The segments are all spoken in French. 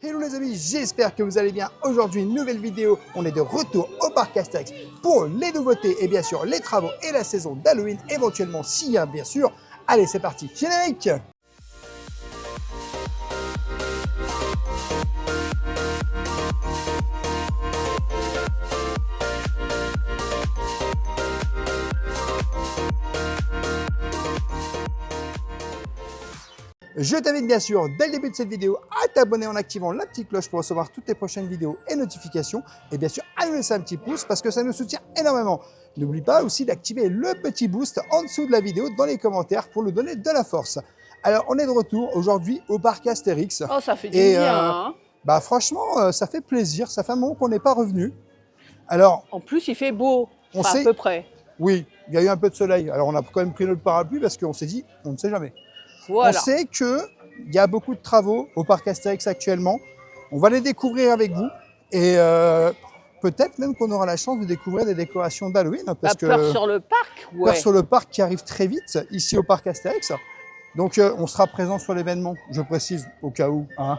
Hello les amis, j'espère que vous allez bien. Aujourd'hui, une nouvelle vidéo. On est de retour au parc Astérix pour les nouveautés et bien sûr les travaux et la saison d'Halloween, éventuellement s'il y a bien sûr. Allez, c'est parti, générique! Je t'invite bien sûr, dès le début de cette vidéo, à t'abonner en activant la petite cloche pour recevoir toutes les prochaines vidéos et notifications. Et bien sûr, à nous laisser un petit pouce parce que ça nous soutient énormément. N'oublie pas aussi d'activer le petit boost en dessous de la vidéo dans les commentaires pour nous donner de la force. Alors, on est de retour aujourd'hui au parc Astérix. Oh, ça fait du bien, hein. Bah franchement, ça fait plaisir. Ça fait un moment qu'on n'est pas revenu. Alors, en plus, il fait beau, on enfin, sait, à peu près. Oui, il y a eu un peu de soleil. Alors, on a quand même pris notre parapluie parce qu'on s'est dit, on ne sait jamais. Voilà. On sait qu'il y a beaucoup de travaux au parc Astérix actuellement. On va les découvrir avec vous. Et peut-être même qu'on aura la chance de découvrir des décorations d'Halloween. Parce que Peur sur le parc, ouais. Peur sur le parc qui arrive très vite ici au parc Astérix. Donc on sera présent sur l'événement, je précise, au cas où. Hein.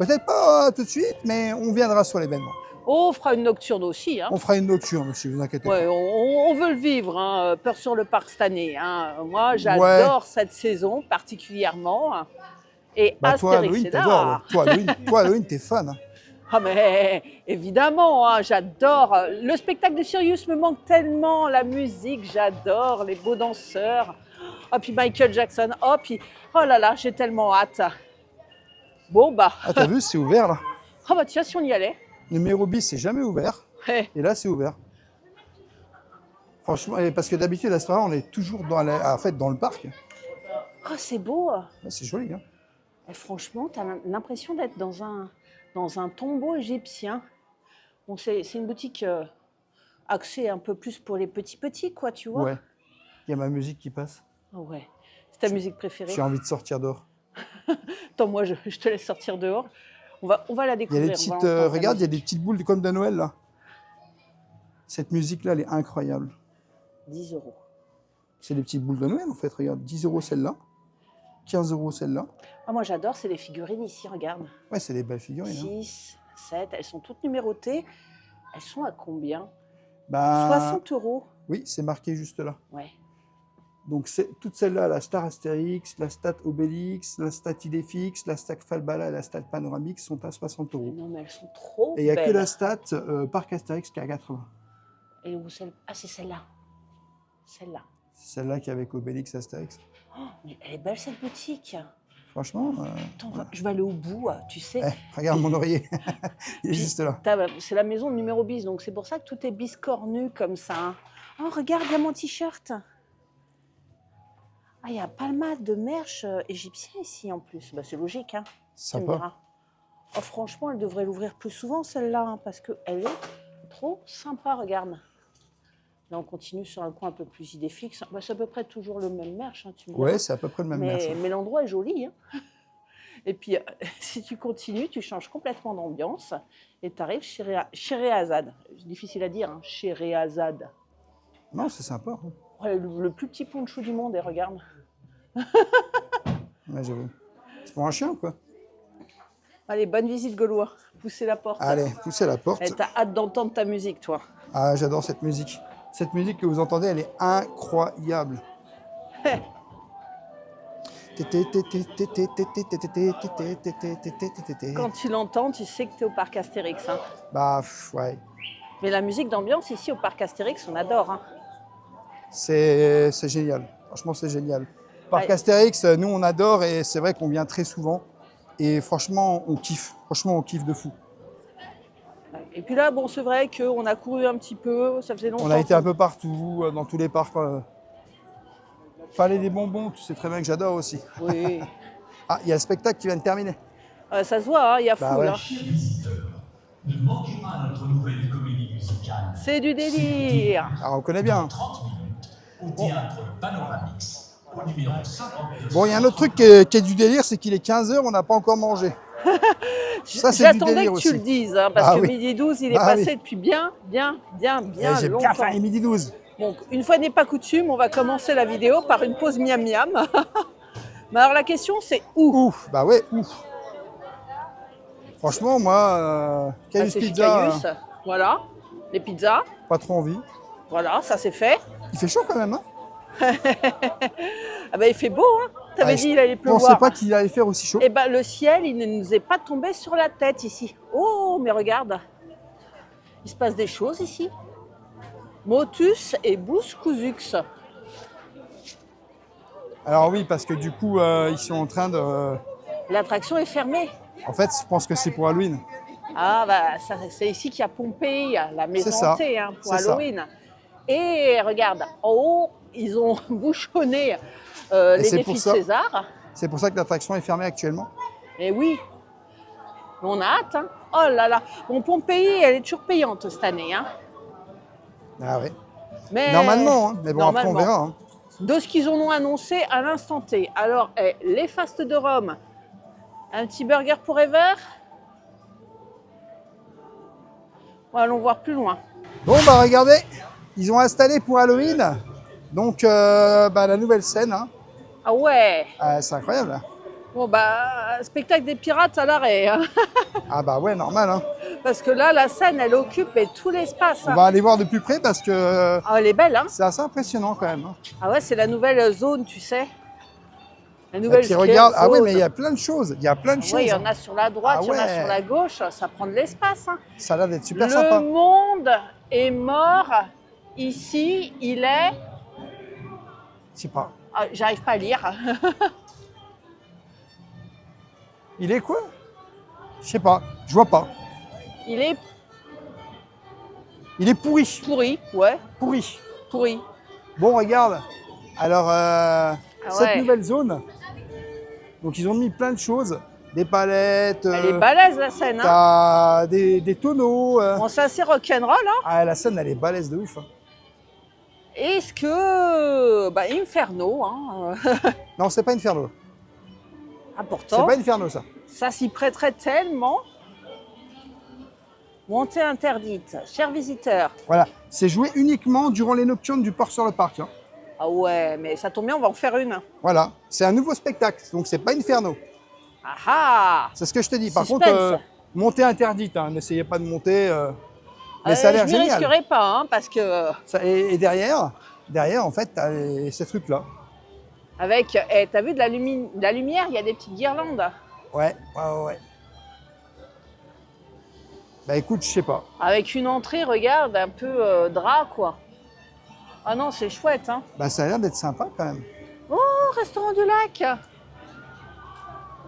Peut-être pas tout de suite, mais on viendra sur l'événement. Oh, on fera une nocturne aussi. Hein. On fera une nocturne aussi, vous inquiétez pas. On veut le vivre, hein, Peur sur le parc cette année. Hein. Moi, j'adore cette saison particulièrement. Et bah, Astérix, c'est là. Toi, Halloween, t'es fan. Hein. Ah mais évidemment, hein, j'adore. Le spectacle de Sirius me manque tellement, la musique, j'adore, les beaux danseurs. Oh, puis Michael Jackson, oh là là, j'ai tellement hâte. Bon bah. Ah, t'as vu, c'est ouvert là. Ah bah tiens, si on y allait. Numéro bis, c'est jamais ouvert. Ouais. Et là, c'est ouvert. Franchement, parce que d'habitude, à ce moment-là, on est toujours dans le parc. Ah, c'est beau. C'est joli. Hein. Et franchement, tu as l'impression d'être dans un tombeau égyptien. Bon, c'est une boutique axée un peu plus pour les petits, quoi, tu vois. Ouais. Il y a ma musique qui passe. Oh ouais. C'est ta musique préférée? J'ai envie de sortir dehors. Attends, moi, je te laisse sortir dehors. On va la découvrir. Il y a des petites, regarde, il y a des petites boules comme de Noël, là. Cette musique-là, elle est incroyable. 10 €. C'est des petites boules de Noël, en fait. Regarde, 10 € celle-là. 15 € celle-là. Ah, moi, j'adore, c'est les figurines ici, regarde. Ouais, c'est des belles figurines. 6, 7, elles sont toutes numérotées. Elles sont à combien? Bah, 60 €. Oui, c'est marqué juste là. Ouais. Donc, toutes celles-là, la Star Astérix, la Stat Obélix, la Stat Idéfix, la Stat Falbala et la Stat Panoramix sont à 60 €. Non, mais elles sont trop belles. Et il n'y a que la Stat Parc Astérix qui est à 80. Et où celle? Ah, c'est celle-là. Celle-là. C'est celle-là qui est avec Obélix Astérix. Oh, mais elle est belle cette boutique. Franchement. Attends, voilà. Je vais aller au bout, tu sais. Regarde mon oreiller. Il est juste là. C'est la maison de numéro bis, donc c'est pour ça que tout est biscornu comme ça. Hein. Oh, regarde, il y a mon t-shirt. Ah, il y a pas mal de merch égyptien ici en plus. Bah, c'est logique, hein. Sympa. Oh, franchement, elle devrait l'ouvrir plus souvent celle-là, hein, parce qu'elle est trop sympa, regarde. Là, on continue sur un coin un peu plus idée fixe. Bah, c'est à peu près toujours le même merch, hein, tu me dis. Ouais, c'est à peu près le même merch. Mais l'endroit est joli. Hein. Et puis, si tu continues, tu changes complètement d'ambiance et tu arrives chez Scheherazade. C'est difficile à dire, hein, Scheherazade. Non, c'est sympa. Hein. Ouais, le plus petit poncho du monde, et regarde. Ouais, j'avoue. C'est pour un chien ou quoi? Allez, bonne visite, Gaulois. Poussez la porte. Allez, poussez la porte. T'as hâte d'entendre ta musique, toi. Ah, j'adore cette musique. Cette musique que vous entendez, elle est incroyable. Quand tu l'entends, tu sais que tu es au parc Astérix. Hein. Bah, ouais. Mais la musique d'ambiance ici au parc Astérix, on adore. Hein. C'est génial. Franchement, c'est génial. Parc Astérix, nous, on adore et c'est vrai qu'on vient très souvent. Et franchement, on kiffe. Franchement, on kiffe de fou. Et puis là, bon, c'est vrai qu'on a couru un petit peu, ça faisait longtemps. On a été un peu partout, dans tous les parcs. Palais des bonbons, tu sais très bien que j'adore aussi. Oui. Ah, il y a le spectacle qui vient de terminer. Ça se voit, il y a foule. Ouais. Hein. Ne manquez pas notre nouvelle comédie musicale. C'est du délire. Alors, on connaît bien. 30 minutes au théâtre Panoramix, au numéro 52. Bon, il y a un autre truc qui est du délire, c'est qu'il est 15 h, on n'a pas encore mangé. Ça, c'est du délire aussi. J'attendais que tu le dises, hein, parce que oui. midi 12, il est passé depuis bien longtemps. J'ai bien faim, midi 12. Donc, une fois n'est pas coutume, on va commencer la vidéo par une pause miam-miam. Mais alors, la question, c'est où? Bah ouais, où? Franchement, moi, Ah, Caius c'est chez Pizza, Caius. Voilà, les pizzas. pas trop envie. Voilà, ça c'est fait. Il fait chaud quand même, hein? Ah ben il fait beau, hein. T'avais Ah, dit il allait je pensais pleuvoir. pas qu'il allait faire aussi chaud. Eh ben le ciel, il ne nous est pas tombé sur la tête ici. Oh, mais regarde, il se passe des choses ici. Motus et Bouscousux. Alors oui, parce que du coup, ils sont en train de... L'attraction est fermée. En fait, je pense que c'est pour Halloween. Ah bah c'est ici qu'il y a Pompéi, la maison C'est ça, hantée hein, pour c'est ça. Halloween. Et regarde, en haut, ils ont bouchonné les c'est défis pour de ça. César. C'est pour ça que l'attraction est fermée actuellement. Et oui, on a hâte. Hein. Oh là là, bon Pompéi, elle est toujours payante cette année. Hein. Ah ouais. Mais Normalement, hein. Mais bon, après on normalement. verra. Hein. De ce qu'ils en ont annoncé à l'instant T. Alors, les fastes de Rome, un petit burger pour Ever. Bon, allons voir plus loin. Bon, bah regardez, ils ont installé pour Halloween, donc la nouvelle scène. Hein. Ah ouais, Ah, c'est incroyable. Hein. bon bah, spectacle des pirates à l'arrêt. Hein. Ah bah ouais, normal. Hein. Parce que là, la scène, elle occupe tout l'espace. On Hein. va aller voir de plus près parce que Ah, elle est belle, hein. c'est assez impressionnant quand même. Hein. Ah ouais, c'est la nouvelle zone, tu sais. La Et nouvelle puis regarde, ah ouais, zone. mais il y a plein de choses. Il y a plein de Ah choses. ouais, il y en hein. a sur la droite, Ah il y en a ouais. sur la gauche. Ça prend de l'espace. Hein. Ça a l'air d'être super Le sympa. monde est mort. Ici, il est... Je sais pas. Ah, j'arrive pas à lire. Il est quoi? Je sais pas. Je vois pas. Il est Il est pourri. pourri, ouais, Pourri. pourri. Bon, regarde. Alors, cette ouais. nouvelle zone, donc ils ont mis plein de choses. Des palettes, Elle est balèze la scène. Hein. t'as des tonneaux. Bon, c'est assez rock'n'roll. Hein. Ah, la scène, elle est balèze de ouf. Hein. Est-ce que... Bah, Inferno, hein. Non, c'est pas Inferno. C'est Important. pas Inferno, ça. Ça s'y prêterait tellement. Montée interdite. Chers visiteurs. Voilà. C'est joué uniquement durant les nocturnes du port sur le parc. Hein. Ah ouais, mais ça tombe bien, on va en faire une. Voilà. C'est un nouveau spectacle, donc c'est pas Inferno. Ah ah. C'est ce que je te dis. Par Suspense. contre, montée interdite. Hein. N'essayez pas de monter. Mais ça a l'air Je ne génial. risquerai pas, hein, parce que... Et derrière, en fait, t'as ces trucs-là. Avec... t'as vu de la lumière, il y a des petites guirlandes. Ouais. Bah écoute, je sais pas. Avec une entrée, regarde, un peu drap, quoi. Ah non, c'est chouette, hein. Bah ça a l'air d'être sympa quand même. Oh, restaurant du lac.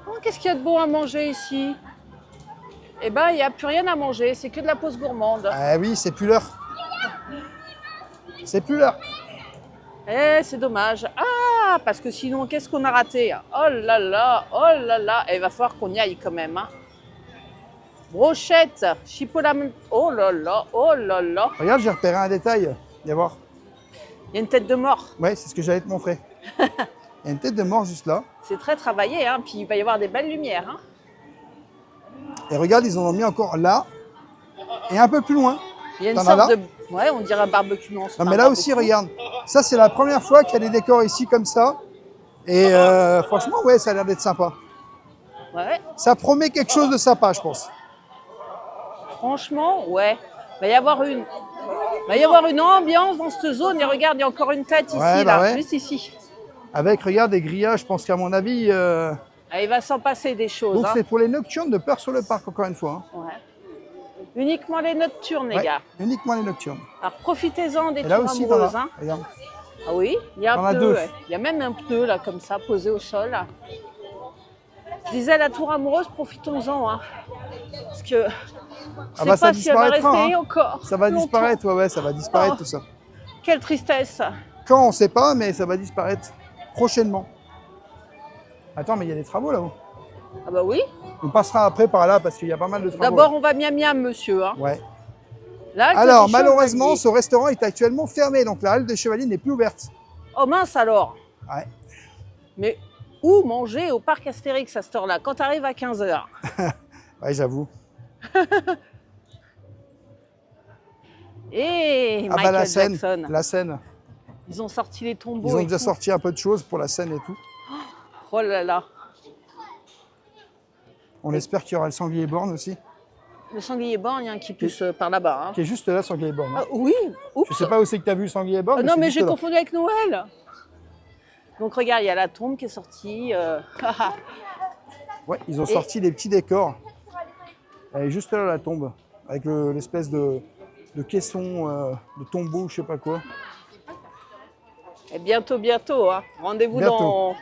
Oh, qu'est-ce qu'il y a de bon à manger ici? Eh ben, il n'y a plus rien à manger, c'est que de la pause gourmande. Ah oui, c'est plus l'heure. C'est plus l'heure. Eh, c'est dommage. Ah, parce que sinon, qu'est-ce qu'on a raté? Oh là là, oh là là. Eh, il va falloir qu'on y aille quand même, hein. Brochette, chipotle. Oh là là, oh là là. Regarde, j'ai repéré un détail. Viens voir. Il y a une tête de mort. Ouais, c'est ce que j'allais te montrer. Il y a une tête de mort juste là. C'est très travaillé, hein. Puis il va y avoir des belles lumières, hein. Et regarde, ils en ont mis encore là et un peu plus loin. Il y a une T'en as sorte là de... Ouais, on dirait un barbecue. Non, c'est Non pas mais un là barbecue. aussi, regarde. Ça, c'est la première fois qu'il y a des décors ici comme ça. Et franchement, ouais, ça a l'air d'être sympa. Ouais, Ça promet quelque chose de sympa, je pense. franchement, ouais. Il va y avoir une ambiance dans cette zone. Et regarde, il y a encore une tête ici, Ouais, bah là, ouais. juste ici. Avec, regarde, des grillages, je pense qu'à mon avis... Ah, il va s'en passer des choses. Donc hein. c'est pour les nocturnes de Peur sur le Parc, encore une fois. Hein. Ouais. Uniquement les nocturnes, les Ouais, gars. uniquement les nocturnes. Alors profitez-en des Et là tours aussi, t'en amoureuses. as. Hein. Regarde. Ah oui, il y a T'en un as pneu. deux. Ouais. Il y a même un pneu là, comme ça, posé au sol. Je disais, la tour amoureuse, profitons-en. Hein. Parce que je sais bah, ça pas si elle va disparaîtra, rester hein. encore. Ça va longtemps. disparaître, ouais, ça va disparaître Oh. tout ça. Quelle tristesse. Quand, on sait pas, mais ça va disparaître prochainement. Attends, mais il y a des travaux là-haut. Ah bah oui. On passera après par là parce qu'il y a pas mal de travaux. D'abord, on va miam miam, monsieur. Hein. là. Ouais. Là, le Alors, petit chevalier. malheureusement, ce restaurant est actuellement fermé, donc la halle de Chevalier n'est plus ouverte. Oh mince alors. Ouais. Mais où manger au parc Astérix à cette heure-là, quand tu arrives à 15h? Ouais, j'avoue. Et Ah Michael bah la scène, Jackson. la scène. Ils ont sorti les tombeaux. Ils ont et déjà tout. sorti un peu de choses pour la scène et tout. Oh là là. On espère qu'il y aura le sanglier borgne aussi, Le sanglier borgne hein, qui pousse par là-bas. Hein. qui est juste là, sanglier borgne. Ah, oui, oups. Je sais pas où c'est que tu as vu le sanglier borgne. Non, c'est mais juste j'ai là. confondu avec Noël. Donc regarde, il y a la tombe qui est sortie. Ouais, ils ont sorti des petits décors. Elle est juste là, la tombe, avec l'espèce de caisson, de tombeau, je sais pas quoi. Et bientôt, hein. Rendez-vous Bientôt. dans...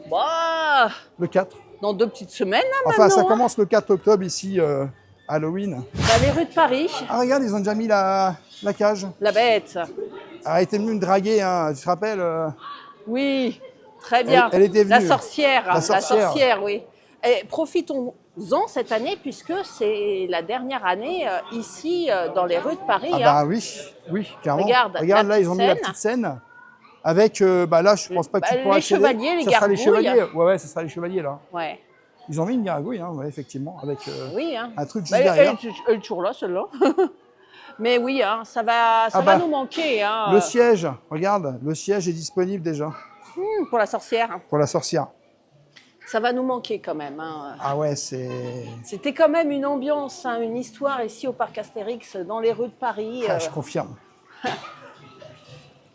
Bah, Le 4. dans 2 petites semaines, là, Enfin, ça maintenant. Hein. commence le 4 octobre ici, Halloween. Dans les rues de Paris, Ah, regarde, ils ont déjà mis la cage. la bête. Elle était venue me draguer, hein, tu te rappelles Oui, très bien. Elle était venue. La sorcière. La sorcière. Oui. Et profitons-en cette année, puisque c'est la dernière année ici, dans les rues de Paris. Ah hein. bah oui, oui, clairement. Regarde, Regarde la là, ils ont mis la petite petite scène. Avec, bah là, je pense pas que tu Bah, pourras les accéder. chevaliers, les Ça sera les gargouilles. chevaliers. Ouais, ça sera les chevaliers là. Ouais. Ils ont mis une gargouille, hein, ouais, effectivement, avec Oui, hein. un truc juste Bah, derrière. elle est toujours là, celle-là. Mais oui, hein, ça va Ah bah, nous manquer hein, Le siège, regarde, le siège est disponible déjà pour la sorcière. pour la sorcière. Ça va nous manquer quand même. Hein. Ah ouais, c'est. C'était quand même une ambiance, hein, une histoire ici au parc Astérix, dans les rues de Paris. Ah, je confirme.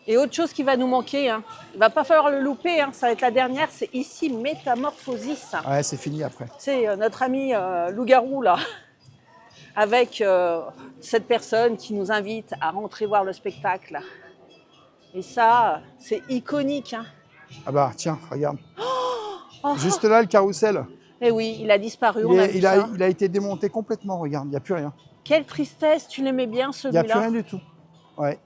Et autre chose qui va nous manquer, hein. Il va pas falloir le louper, hein, ça va être la dernière, c'est ici Métamorphosis. Ouais, c'est fini après. C'est notre ami loup-garou là, avec cette personne qui nous invite à rentrer voir le spectacle. Et ça, c'est iconique. Hein. Ah bah tiens, regarde. Oh, Juste là, le carrousel. et oui, il a disparu, Il, on a est- vu il ça. a, il a été démonté complètement, regarde, il n'y a plus rien. Quelle tristesse, tu l'aimais bien Il n'y a plus celui-là. rien du tout. Ouais.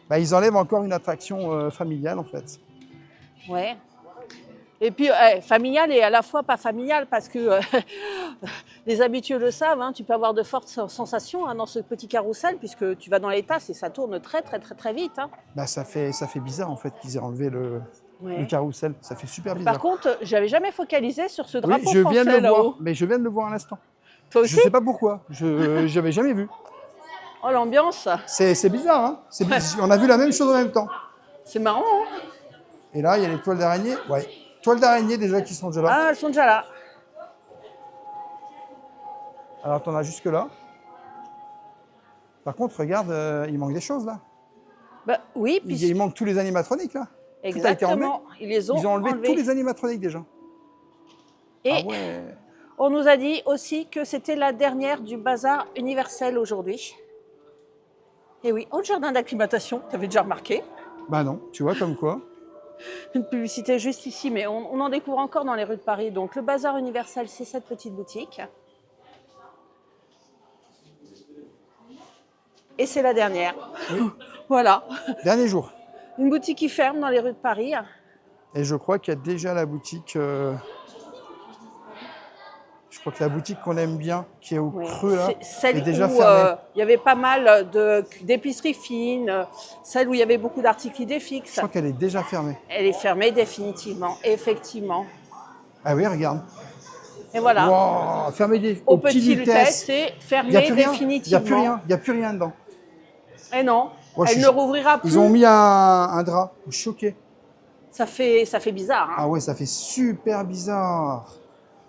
Bah, ils enlèvent encore une attraction familiale en fait. Ouais. Et puis, familial et à la fois pas familial, parce que les habitués le savent, hein, tu peux avoir de fortes sensations hein, dans ce petit carrousel, puisque tu vas dans les tasses et ça tourne très, très, très, très vite. Hein. Bah, ça fait bizarre en fait qu'ils aient enlevé le Ouais. carrousel. Ça fait super bizarre. Par contre, j'avais jamais focalisé sur ce Oui, drapeau je viens de français le voir, là-haut. mais je viens de le voir à l'instant. Toi Je aussi sais pas pourquoi, je n'avais jamais vu. Oh, l'ambiance, C'est bizarre, hein. On a vu la même chose en même temps. c'est marrant. Hein. Et là, il y a les toiles d'araignée. Ouais, toiles d'araignée déjà qui sont déjà là. Ah, elles sont déjà là. Alors, t'en as jusque là. Par contre, regarde, il manque des choses là. Bah, oui, puis Il manque tous les animatroniques là. Tout a été enlevé. exactement. Ils les ont, Ils ont enlevé enlevés. tous les animatroniques déjà. Et Ah ouais. on nous a dit aussi que c'était la dernière du bazar universel aujourd'hui. Et oui, autre jardin d'acclimatation, tu avais déjà remarqué. Bah non, tu vois comme quoi. Une publicité juste ici, mais on en découvre encore dans les rues de Paris. Donc le bazar universel, c'est cette petite boutique. Et c'est la dernière. Voilà. Dernier jour. Une boutique qui ferme dans les rues de Paris. Et je crois qu'il y a déjà la boutique. Je crois que la boutique qu'on aime bien, qui est au Ouais. creux là, C'est celle est déjà où fermée. il y avait pas mal d'épiceries fines, celle où il y avait beaucoup d'articles idées Je fixes. crois qu'elle est déjà fermée. Elle est fermée définitivement, effectivement. Ah oui, regarde. Et voilà. Wow, fermée Au aux petites petit vitesses. Lutèce, c'est Il n'y a fermé plus rien. Il n'y a définitivement. plus rien. Il n'y a plus rien dedans. Et non, Moi, je elle suis ne rouvrira plus. Ils ont mis un drap. Je suis choqué. Ça fait bizarre. Hein. Ah ouais, ça fait super bizarre.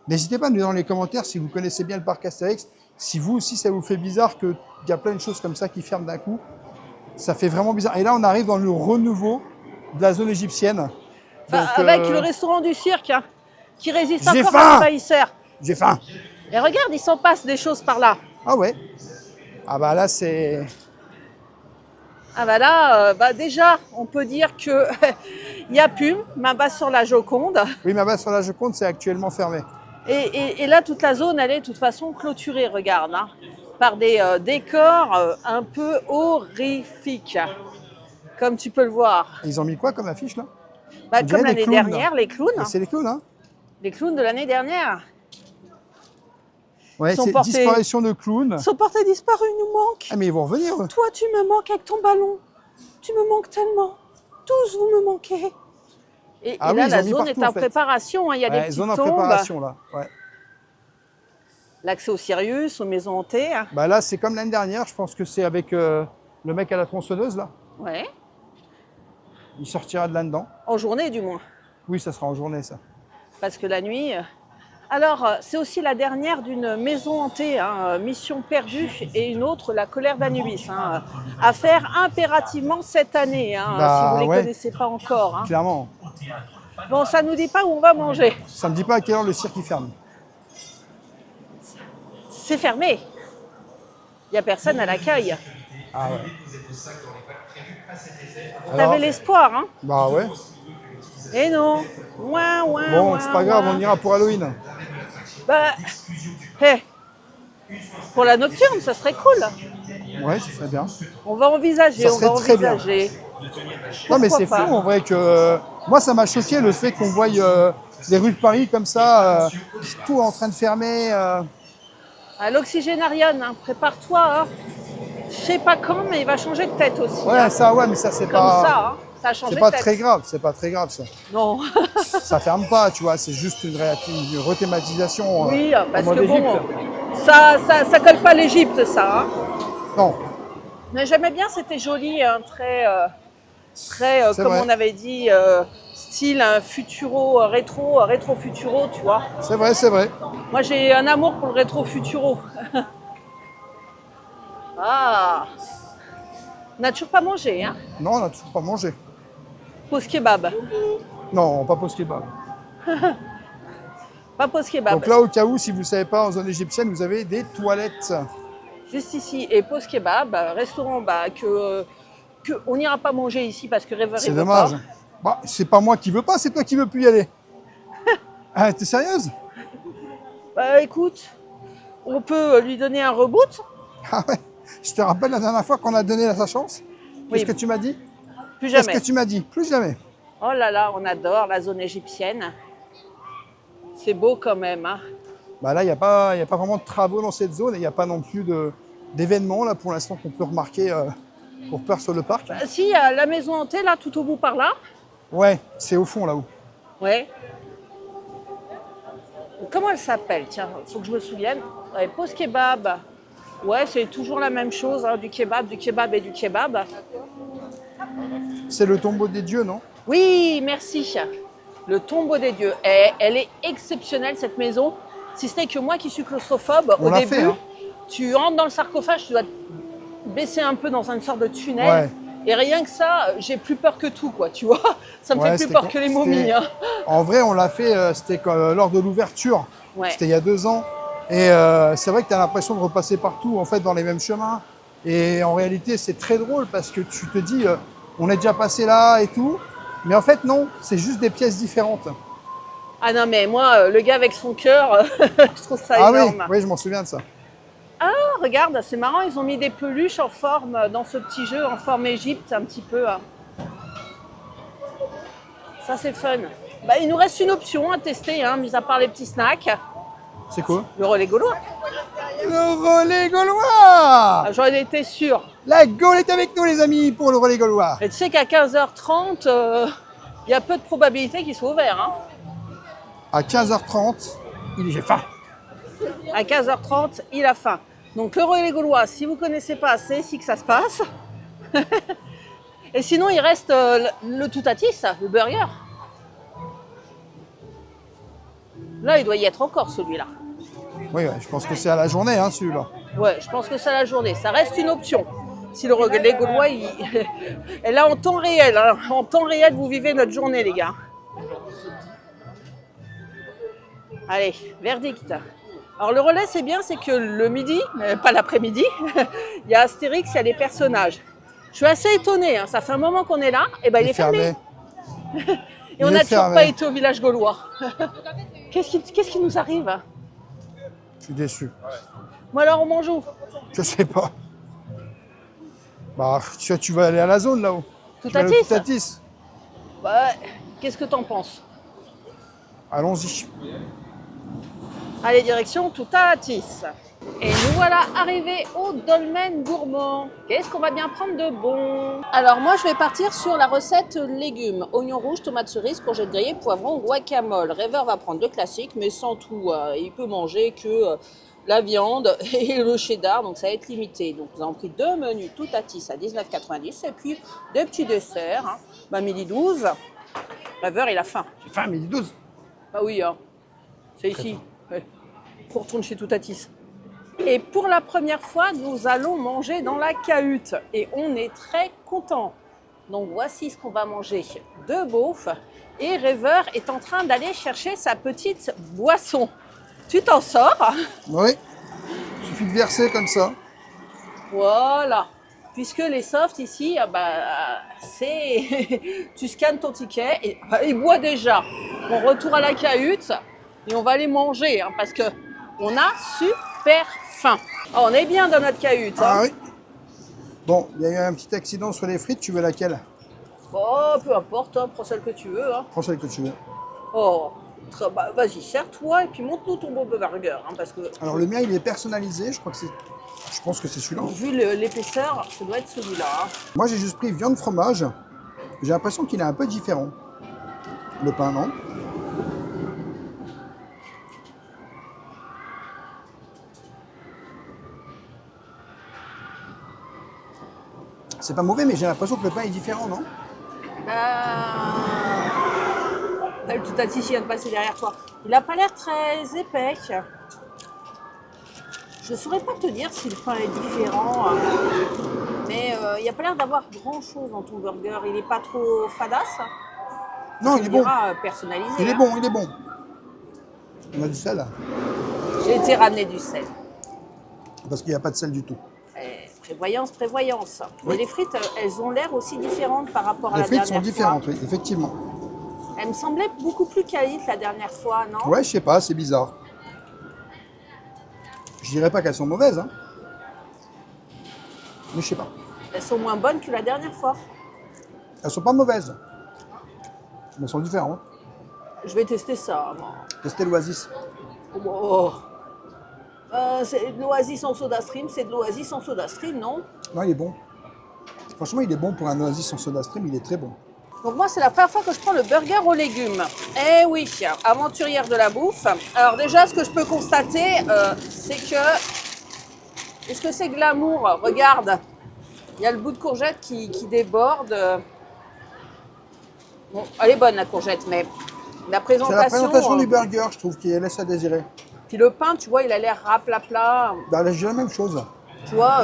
N'hésitez pas à nous dire dans les commentaires si vous connaissez bien le parc Astérix, si vous aussi ça vous fait bizarre qu'il y a plein de choses comme ça qui ferment d'un coup. Ça fait vraiment bizarre. Et là, on arrive dans le renouveau de la zone égyptienne. Enfin, Donc, avec le restaurant du cirque, hein, qui résiste J'ai encore faim. à l'envahisseur. J'ai faim. Et regarde, il s'en passe des choses par là. Ah ouais. Ah bah là, c'est... Ah bah là, déjà, on peut dire que il y a Pume, ma base sur la Joconde. Oui, ma base sur la Joconde, c'est actuellement fermé. Et là, toute la zone, elle est de toute façon clôturée, regarde, hein, par des décors un peu horrifiques, comme tu peux le voir. Ils ont mis quoi comme affiche là? Bah, On dirait comme des l'année clowns, là. dernière, les clowns. Et c'est les clowns, hein? Les clowns de l'année dernière. Ouais, Sont c'est portés- disparition de clowns. Son porté disparu nous manque. Ah mais ils vont revenir. Eux. Toi, tu me manques avec ton ballon. Tu me manques tellement. Tous, vous me manquez. Et Ah là, oui, ils la ont mis zone partout, est en en fait. préparation. Hein. Il y a des Ouais, petites zone en tombes. préparation là. Ouais. L'accès au Sirius, aux maisons hantées. Hein. Bah là, c'est comme l'année dernière. Je pense que c'est avec le mec à la tronçonneuse là. Ouais. Il sortira de là-dedans. En journée, du moins. Oui, ça sera en journée ça. Parce que la nuit, Alors, c'est aussi la dernière d'une maison hantée, hein, Mission perdue, et une autre, La colère d'Anubis, hein, à faire impérativement cette année, hein, Bah, si vous ne les ouais. connaissez pas encore. Hein. Clairement. Bon, ça ne nous dit pas où on va manger. Ça me dit pas à quelle heure le cirque il ferme. C'est fermé. Il n'y a personne à l'accueil. Ah ouais. T'avais l'espoir, hein? Bah ouais. Eh non. Ouin, ouin, Bon, ouin, c'est pas grave, ouin. on ira pour Halloween. Bah, hé, pour la nocturne, ça serait cool. Ouais, ça serait bien. On va envisager, Ça on va serait très bien. envisager. Non, mais Pourquoi c'est pas fou en vrai que. Moi, ça m'a choqué le fait qu'on voie les rues de Paris comme ça, tout en train de fermer. À l'Oxygénarium, hein, prépare-toi. Hein. Je sais pas quand, mais il va changer de tête aussi. Ouais, hein. ça, ouais, mais ça, c'est Comme pas. ça, hein. Ça a changé C'est de pas tête. très grave, c'est pas très grave ça. Non. Ça ferme pas, tu vois, c'est juste une rethématisation. Oui, en parce mode que bon, Égypte. ça colle pas à l'Égypte, ça. Hein. Non, Mais j'aimais bien, c'était joli, hein, très, C'est comme vrai. on avait dit, style futuro, rétro-futuro, tu vois. c'est vrai, c'est vrai. Moi, j'ai un amour pour le rétro-futuro. Ah, on n'a toujours pas mangé, hein. Non, on n'a toujours pas mangé. Pause kebab. Non, pas post kebab. Pas pause kebab. Donc là, au cas où, si vous ne savez pas, en zone égyptienne, vous avez des toilettes. Juste ici. Et pause kebab, restaurant que on n'ira pas manger ici parce que Rêveur C'est veut dommage. pas. Bah, c'est pas moi qui veux pas, c'est toi qui veux plus y aller. Ah, t'es sérieuse? Bah écoute, on peut lui donner un reboot. Ah ouais. Je te rappelle la dernière fois qu'on a donné sa chance. Qu'est-ce Oui. que tu m'as dit? Plus Qu'est-ce jamais. que tu m'as dit? Plus jamais. Oh là là, on adore la zone égyptienne. C'est beau quand même. Hein. Bah là, il n'y a pas vraiment de travaux dans cette zone et il n'y a pas non plus d'événements là pour l'instant qu'on peut remarquer pour peur sur le parc. Bah, si, il y a la maison hantée là, tout au bout par là. Ouais, c'est au fond là-haut. Ouais. Comment elle s'appelle? Tiens, faut que je me souvienne. Ouais, pause kebab. Ouais, c'est toujours la même chose, hein, du kebab et du kebab. C'est le tombeau des dieux, non? Oui, merci. Le tombeau des dieux. Et elle est exceptionnelle cette maison. Si ce n'est que moi qui suis claustrophobe, On au l'a début, fait, hein. tu rentres dans le sarcophage, tu dois te baisser un peu dans une sorte de tunnel. Ouais. Et rien que ça, j'ai plus peur que tout, quoi, tu vois. Ça me Ouais, fait plus c'était peur quand- que les c'était- momies. Hein. En vrai, on l'a fait, c'était lors de l'ouverture. Ouais. C'était il y a 2 ans. Et c'est vrai que tu as l'impression de repasser partout, en fait, dans les mêmes chemins. Et en réalité, c'est très drôle parce que tu te dis, on est déjà passé là et tout. Mais en fait, non, c'est juste des pièces différentes. Ah non, mais moi, le gars avec son cœur, je trouve ça Ah oui, énorme. oui, je m'en souviens de ça. Ah, regarde, c'est marrant, ils ont mis des peluches en forme, dans ce petit jeu, en forme Égypte, un petit peu. Hein. Ça, c'est fun. Bah, il nous reste une option à tester, hein, mis à part les petits snacks. C'est quoi? Le relais gaulois. Le relais gaulois! Ah, j'en étais sûre. La Gaule est avec nous, les amis, pour le relais gaulois. Et tu sais qu'à 15h30, il y a peu de probabilité qu'il soit ouvert. Hein. À 15h30, j'ai faim. À 15h30, il a faim. Donc le relais gaulois, si vous ne connaissez pas, c'est ici que ça se passe. Et sinon, il reste le toutatis, le burger. Là, il doit y être encore celui-là. Oui, ouais, je pense que c'est à la journée, hein, celui-là. Ouais, je pense que c'est la journée. Ça reste une option. Si le relais gaulois, est là en temps réel. Hein. En temps réel, vous vivez notre journée, les gars. Allez, verdict. Alors le relais, c'est bien, c'est que le midi, pas l'après-midi, il y a Astérix, il y a les personnages. Je suis assez étonnée, hein. Ça fait un moment qu'on est là, et ben il est fermé. Et on n'a toujours pas été au village gaulois. Qu'est-ce qui nous arrive? Je suis déçu. Moi alors, on mange où? Je sais pas. Bah, tu vas aller à la zone là-haut. Tu vas aller au Toutatis? Toutatis. Bah, qu'est-ce que t'en penses? Allons-y. Allez, direction Toutatis. Et nous voilà arrivés au dolmen gourmand. Qu'est-ce qu'on va bien prendre de bon? Alors moi, je vais partir sur la recette légumes. Oignons rouges, tomates cerises, courgettes grillées, poivrons, guacamole. Rêveur va prendre le classique, mais sans tout. Il peut manger que la viande et le cheddar, donc ça va être limité. Donc nous avons pris 2 menus Toutatis à 19,90 et puis des petits desserts. Hein. Bah, midi 12. Rêveur, il a faim. J'ai faim, midi 12. Ah oui, hein. C'est ici. Ouais. On retourne chez Toutatis. Et pour la première fois, nous allons manger dans la cahute. Et on est très contents. Donc voici ce qu'on va manger de beauf. Et Rêveur est en train d'aller chercher sa petite boisson. Tu t'en sors? Oui, il suffit de verser comme ça. Voilà. Puisque les softs ici, c'est tu scannes ton ticket et il boit déjà. Bon, retour à la cahute et on va aller manger hein, parce que on a super faim. Oh, on est bien dans notre cahute. Ah Hein. oui. Bon, il y a eu un petit accident sur les frites, tu veux laquelle? Oh, peu importe, hein, prends celle que tu veux. Hein. Prends celle que tu veux. Oh, vas-y, sers-toi et puis montre-nous ton beau burger. Hein, parce que Alors le mien, il est personnalisé, je pense que c'est celui-là. vu l'épaisseur, ça doit être celui-là. Hein. Moi, j'ai juste pris viande fromage. J'ai l'impression qu'il est un peu différent. Le pain, non? C'est pas mauvais, mais j'ai l'impression que le pain est différent, non? Le Toutatis vient de passer derrière toi. Il n'a pas l'air très épais. Je ne saurais pas te dire si le pain est différent, mais il n'y a pas l'air d'avoir grand-chose dans ton burger. Il n'est pas trop fadasse. Non, il est bon. Personnalisé. Il est hein. bon, il est bon. On a du sel, J'ai été ramener du sel. parce qu'il n'y a pas de sel du tout. Prévoyance, prévoyance. Oui. Mais les frites, elles ont l'air aussi différentes par rapport à Les la dernière frites fois. sont différentes, oui, effectivement. Elles me semblaient beaucoup plus qualites la dernière fois, non? Ouais, je sais pas, c'est bizarre. Je dirais pas qu'elles sont mauvaises, hein. Mais je sais pas. Elles sont moins bonnes que la dernière fois. Elles sont pas mauvaises. Mais elles sont différentes. Je vais tester ça. Moi. Testez l'Oasis. Oh. C'est de l'Oasis en soda stream, c'est de l'Oasis en soda stream, non? Non, il est bon. Franchement, il est bon pour un Oasis en soda stream, il est très bon. Donc moi, c'est la première fois que je prends le burger aux légumes. Eh oui, aventurière de la bouffe. Alors déjà, ce que je peux constater, c'est que... Est-ce que c'est glamour? Regarde, il y a le bout de courgette qui déborde. Bon, elle est bonne la courgette, mais la C'est présentation... la présentation du burger, je trouve, qui laisse à désirer. Puis le pain, tu vois, il a l'air rapla-pla. Bah, là, j'ai la même chose. Tu vois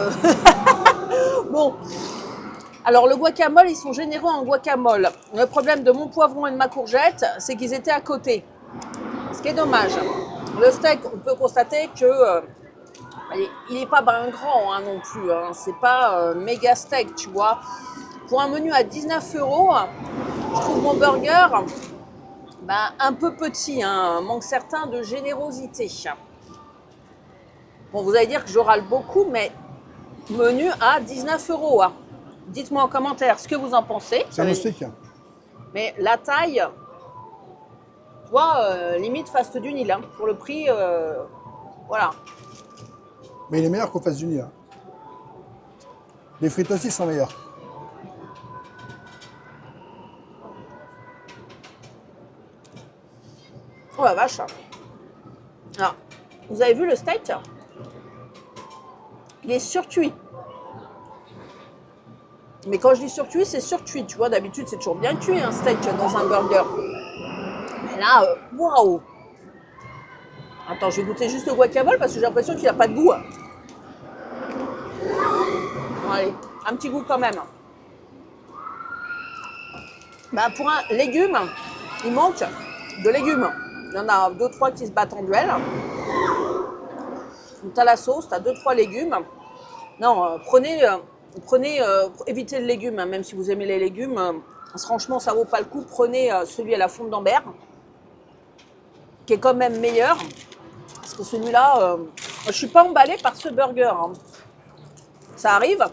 Bon. Alors, le guacamole, ils sont généreux en guacamole. Le problème de mon poivron et de ma courgette, c'est qu'ils étaient à côté. Ce qui est dommage. Le steak, on peut constater que il n'est pas ben grand hein, non plus. Hein. C'est pas méga steak, tu vois. Pour un menu à 19 €, je trouve mon burger un peu petit. Hein. Manque certain de générosité. Bon, vous allez dire que je râle beaucoup, mais menu à 19 €. Hein. Dites-moi en commentaire ce que vous en pensez. C'est un moustique. Mais la taille, tu vois, limite Fast du Nil. Hein. Pour le prix, voilà. Mais il est meilleur qu'au Face du Nil. Les frites aussi sont meilleures. Oh la vache. Alors, vous avez vu le steak? Il est surcuit. Mais quand je dis surcuit, c'est surcuit. Tu vois, d'habitude, c'est toujours bien cuit un steak dans un burger. Mais là, waouh! Attends, je vais goûter juste le guacamole parce que j'ai l'impression qu'il n'a pas de goût. Hein. Bon, allez, un petit goût quand même. Pour un légume, il manque de légumes. Il y en a 2-3 qui se battent en duel. Tu as la sauce, tu as 2-3 légumes. Non, évitez le légume, hein, même si vous aimez les légumes. Franchement, ça vaut pas le coup. Prenez celui à la fonte d'Ambert, qui est quand même meilleur. Parce que celui-là, je suis pas emballée par ce burger. Hein. Ça arrive.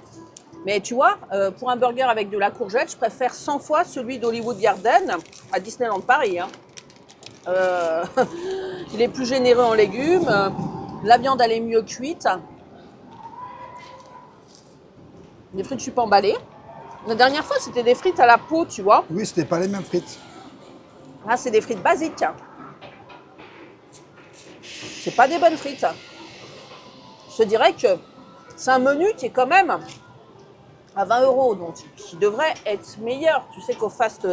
Mais tu vois, pour un burger avec de la courgette, je préfère 100 fois celui d'Hollywood Garden à Disneyland Paris. Hein. Il est plus généreux en légumes. La viande, elle est mieux cuite. Les frites, je suis pas emballée. La dernière fois, c'était des frites à la peau, tu vois. Oui, c'était pas les mêmes frites. Là, c'est des frites basiques. C'est pas des bonnes frites. Je te dirais que c'est un menu qui est quand même à 20 €, donc qui devrait être meilleur. Tu sais qu'au fast...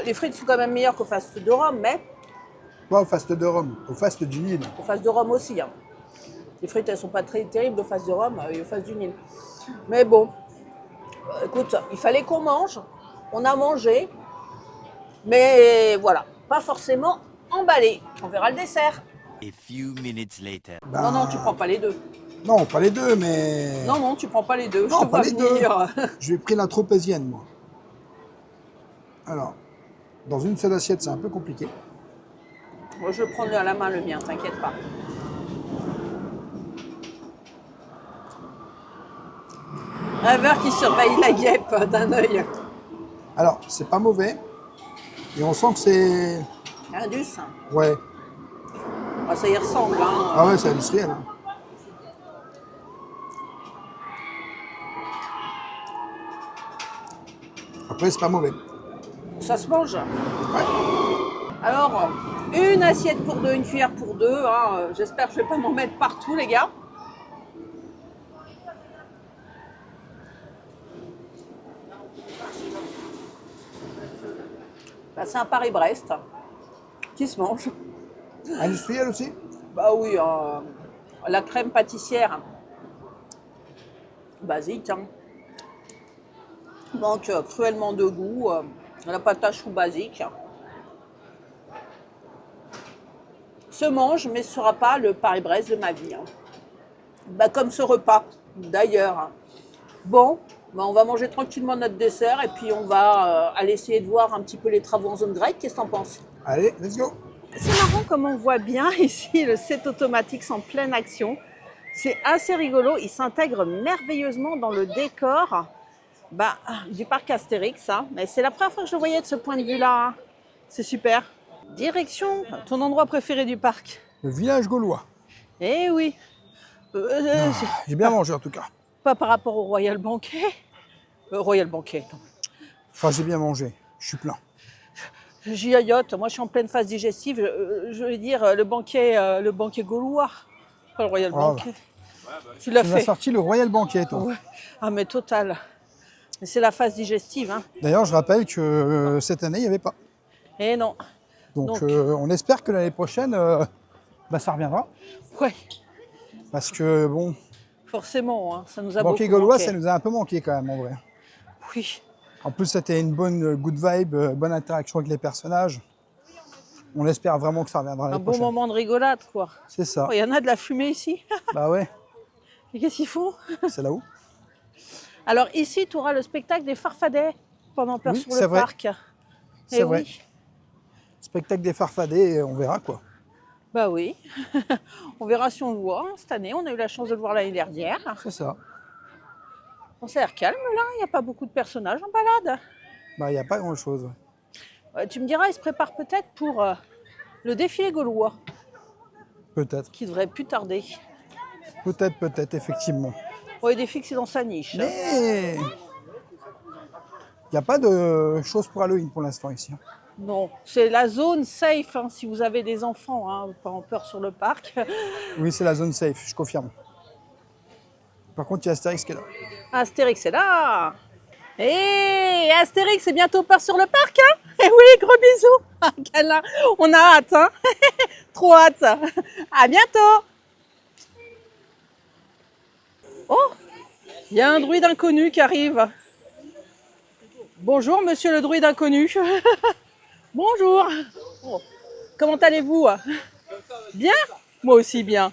les frites sont quand même meilleures qu'au fast de Rome, mais Pas au Fast de Rome, au Fast du Nil. Au Fast de Rome aussi. Hein. Les frites, elles sont pas très terribles au Fast de Rome et au Fast du Nil. Mais bon, écoute, il fallait qu'on mange. On a mangé. Mais voilà, pas forcément emballé. On verra le dessert. A few minutes later. Non, non, tu prends pas les deux. Non, pas les deux, mais... Non, non, tu prends pas les deux. Non, je te pas vois les deux. venir. Je vais pris la tropézienne, moi. Alors, dans une seule assiette, c'est un peu compliqué. Moi, je vais prendre à la main le mien, t'inquiète pas. Rêveur qui surveille la guêpe d'un œil. Alors, c'est pas mauvais. Et on sent que c'est... Indus. Ouais. Ah, ça y ressemble. Hein. Ah ouais, c'est industriel. Hein. Après, c'est pas mauvais. Ça se mange. Ouais. Alors, une assiette pour deux, une cuillère pour deux. Hein. J'espère que je vais pas m'en mettre partout, les gars. Là, c'est un Paris-Brest qui se mange. Industriel aussi? Bah oui, la crème pâtissière basique. Hein. Manque cruellement de goût. La pâte à choux basique. Se mange, mais ce ne sera pas le Paris-Brest de ma vie. Hein. Bah, comme ce repas, d'ailleurs. Hein. Bon, bah, on va manger tranquillement notre dessert et puis on va aller essayer de voir un petit peu les travaux en zone grecque. Qu'est-ce que t'en penses? Allez, let's go! C'est marrant comme on voit bien ici le set automatique en pleine action. C'est assez rigolo, il s'intègre merveilleusement dans le décor du parc Astérix. Hein. Mais c'est la première fois que je le voyais de ce point de vue-là. Hein. C'est super. Direction ton endroit préféré du parc. Le village gaulois. Eh oui. J'ai bien mangé en tout cas. Pas par rapport au Royal Banquet. Royal Banquet, non. Enfin, j'ai bien mangé. Je suis plein. J'y ayote. Moi, je suis en pleine phase digestive. Je veux dire, le banquet gaulois. Pas le Royal Banquet. Tu l'as Tu m'as fait. sorti le Royal Banquet, toi. Ouais. Ah, mais total. Mais c'est la phase digestive. Hein. D'ailleurs, je rappelle que cette année, il n'y avait pas. Eh non. Donc, on espère que l'année prochaine, ça reviendra. Ouais, Parce que, bon, forcément, hein, ça nous a Banquet beaucoup gaulois, manqué. ça nous a un peu manqué quand même, en vrai. Oui. En plus, c'était une bonne good vibe, bonne interaction avec les personnages. On espère vraiment que ça reviendra Un l'année bon prochaine. moment de rigolade, quoi. C'est ça. Oh, il y en a de la fumée ici. Bah ouais, Et qu'est-ce qu'ils font? c'est là-haut. Alors ici, tu auras le spectacle des Farfadets pendant Peur Oui, sur c'est le vrai. parc. C'est Eh vrai. oui. Spectacle des farfadets, on verra quoi. Bah oui. On verra si on le voit cette année. On a eu la chance de le voir l'année dernière. C'est ça. On s'est l'air calme là. Il n'y a pas beaucoup de personnages en balade. Bah, il n'y a pas grand-chose. Tu me diras, il se prépare peut-être pour le défilé gaulois Peut-être. qui devrait plus tarder. Peut-être, effectivement. Oui, des filles, c'est dans sa niche. Mais il n'y a pas de choses pour Halloween pour l'instant ici. Non, c'est la zone safe hein, si vous avez des enfants, hein, pas en peur sur le parc. Oui, c'est la zone safe, je confirme. Par contre, il y a Astérix qui est là. Astérix est là. Et Astérix, c'est bientôt peur sur le parc. Hein. Et oui, gros bisous. Ah, câlin. On a hâte. Hein. Trop hâte. À bientôt. Oh, il y a un druide inconnu qui arrive. Bonjour, monsieur le druide inconnu. Bonjour. Oh, comment allez-vous? Bien? Moi aussi bien.